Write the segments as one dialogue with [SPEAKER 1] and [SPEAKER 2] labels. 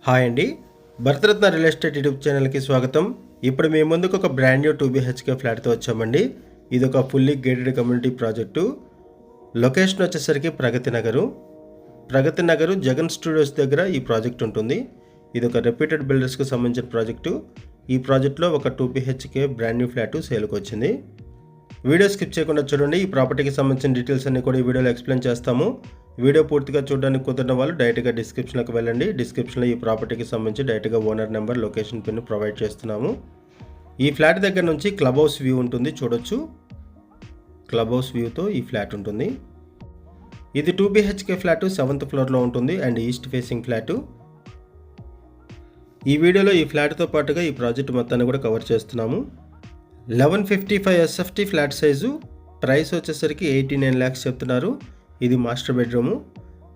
[SPEAKER 1] Hi అండి, Bharat Ratna real estate YouTube ఛానల్కి స్వాగతం. ఇప్పుడు మీ ముందుకు ఒక బ్రాండ్ న్యూ 2BHK ఫ్లాట్తో వచ్చామండి. ఇది ఒక fully gated community project. Location వచ్చేసరికి ప్రగతి నగరు జగన్ స్టూడియోస్ దగ్గర ఈ ప్రాజెక్ట్ ఉంటుంది. ఇది ఒక రెప్యూటెడ్ బిల్డర్స్కి సంబంధించిన ప్రాజెక్టు. ఈ ప్రాజెక్ట్లో ఒక 2BHK బ్రాండ్ న్యూ ఫ్లాట్ సేల్కి వచ్చింది. వీడియో స్కిప్ చేయకుండా చూడండి. ఈ ప్రాపర్టీకి సంబంధించిన డీటెయిల్స్ అన్ని కూడా ఈ వీడియోలో ఎక్స్ప్లెయిన్ చేస్తాము. వీడియో పూర్తిగా చూడడానికి కుదిరిన వాళ్ళు డైరెక్ట్గా డిస్క్రిప్షన్లోకి వెళ్ళండి. డిస్క్రిప్షన్లో ఈ ప్రాపర్టీకి సంబంధించి డైరెక్ట్గా owner number, location pin provide చేస్తున్నాము. ఈ ఫ్లాట్ దగ్గర నుంచి క్లబ్ హౌస్ వ్యూ ఉంటుంది, చూడొచ్చు. క్లబ్ హౌస్ వ్యూతో ఈ ఫ్లాట్ ఉంటుంది. ఇది 2BHK ఫ్లాట్ 7th ఫ్లోర్లో ఉంటుంది అండ్ ఈస్ట్ ఫేసింగ్ ఫ్లాటు. ఈ వీడియోలో ఈ ఫ్లాట్తో పాటుగా ఈ ప్రాజెక్ట్ మొత్తాన్ని కూడా కవర్ చేస్తున్నాము. 1155 SFT ఫ్లాట్ సైజు. ప్రైస్ వచ్చేసరికి 89 lakhs చెప్తున్నారు. ఇది మాస్టర్ బెడ్రూము.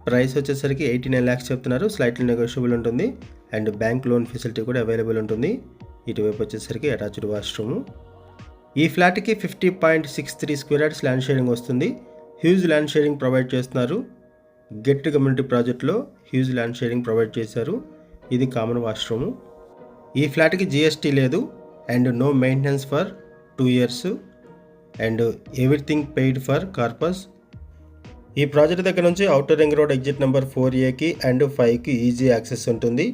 [SPEAKER 1] ప్రైస్ వచ్చేసరికి 89 lakhs చెప్తున్నారు. స్లైట్లీ నెగోషియబుల్ ఉంటుంది అండ్ బ్యాంక్ లోన్ ఫెసిలిటీ కూడా అవైలబుల్ ఉంటుంది. ఇటువైపు వచ్చేసరికి అటాచ్డ్ వాష్రూము. ఈ ఫ్లాట్కి 50.63 స్క్వేర్ యార్డ్స్ ల్యాండ్ షేరింగ్ వస్తుంది. హ్యూజ్ ల్యాండ్ షేరింగ్ ప్రొవైడ్ చేస్తున్నారు. గెట్ కమ్యూనిటీ ప్రాజెక్ట్లో హ్యూజ్ ల్యాండ్ షేరింగ్ ప్రొవైడ్ చేశారు. ఇది కామన్ వాష్రూము. ఈ ఫ్లాట్కి GST లేదు and no maintenance for 2 years and everything paid for corpus. ఈ ప్రాజెక్ట్ దగ్గర నుంచి outer ring road exit number 4A and 5కి ఈజీ యాక్సెస్ ఉంటుంది.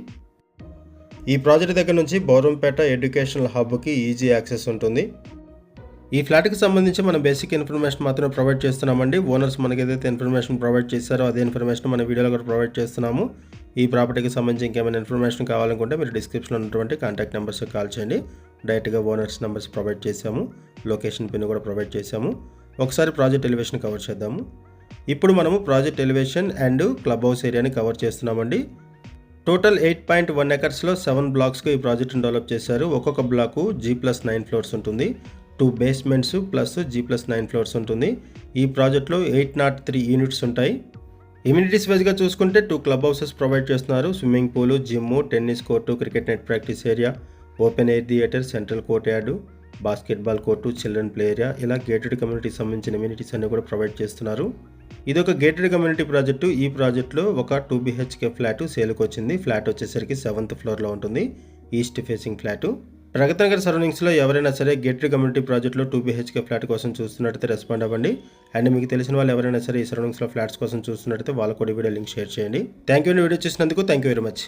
[SPEAKER 1] ఈ ప్రాజెక్ట్ దగ్గర నుంచి బౌరంపేట ఎడ్యుకేషనల్ హబ్కి ఈజీ యాక్సెస్ ఉంటుంది. ఈ ఫ్లాట్కి సంబంధించి మనం బేసిక్ ఇన్ఫర్మేషన్ మాత్రమే ప్రొవైడ్ చేస్తున్నామండి. ఓనర్స్ మనకి ఏదైతే ఇన్ఫర్మేషన్ ప్రొవైడ్ చేశారో అదే ఇన్ఫర్మేషన్ మన వీడియోలో కూడా ప్రొవైడ్ చేస్తున్నాము. ఈ ప్రాపర్టీకి సంబంధించి ఇంకేమైనా ఇన్ఫర్మేషన్ కావాలనుకుంటే మీరు డిస్క్రిప్షన్లో ఉన్నటువంటి కాంటాక్ట్ నెంబర్స్కి కాల్ చేయండి. డైరెక్ట్గా ఓనర్స్ నెంబర్స్ ప్రొవైడ్ చేసాము. లొకేషన్ పిన్ కూడా ప్రొవైడ్ చేసాము. ఒకసారి ప్రాజెక్ట్ ఎలివేషన్ కవర్ చేద్దాము. ఇప్పుడు మనము project elevation and club house ఏరియాని కవర్ చేస్తున్నామండి. టోటల్ 8.1 acresలో 7 బ్లాక్స్గా ఈ ప్రాజెక్ట్ని డెవలప్ చేశారు. ఒక్కొక్క బ్లాకు G+9 ఫ్లోర్స్ ఉంటుంది. 2 basements ప్లస్ G+9 ఫ్లోర్స్ ఉంటుంది. ఈ ప్రాజెక్ట్లో 803 యూనిట్స్ ఉంటాయి. ఇమ్యూనిటీస్ వైజ్గా చూసుకుంటే 2 క్లబ్ హౌసెస్ ప్రొవైడ్ చేస్తున్నారు. Swimming pool, gym, tennis court, cricket net practice area, open air theatre, central court yard, basketball court, children play area, ఇలా gated కమ్యూనిటీకి సంబంధించిన ఇమ్యూనిటీస్ అన్ని కూడా ప్రొవైడ్ చేస్తున్నారు. ఇది ఒక గేటెడ్ కమ్యూనిటీ ప్రాజెక్టు. ఈ ప్రాజెక్టులో ఒక 2BHK ఫ్లాట్ సేల్కి వచ్చింది. ఫ్లాట్ వచ్చేసరికి 7th ఫ్లోర్లో ఉంటుంది. East facing flat. Pragathi Nagar సరౌండింగ్స్లో ఎవరైనా సరే గేటెడ్ కమ్యూనిటీ ప్రాజెక్టులో 2BHK ఫ్లాట్ కోసం చూస్తున్నట్టయితే రెస్పాండ్ అవ్వండి. అండ్ మీకు తెలిసిన వాళ్ళు ఎవరైనా సరే ఈ సరౌండింగ్స్లో ఫ్లాట్స్ కోసం చూస్తున్నట్టయితే వాళ్ళ కూడా వీడియో లింక్ షేర్ చేయండి. థ్యాంక్ యూ అండి, వీడియో చూసినందుకు. Thank you very much.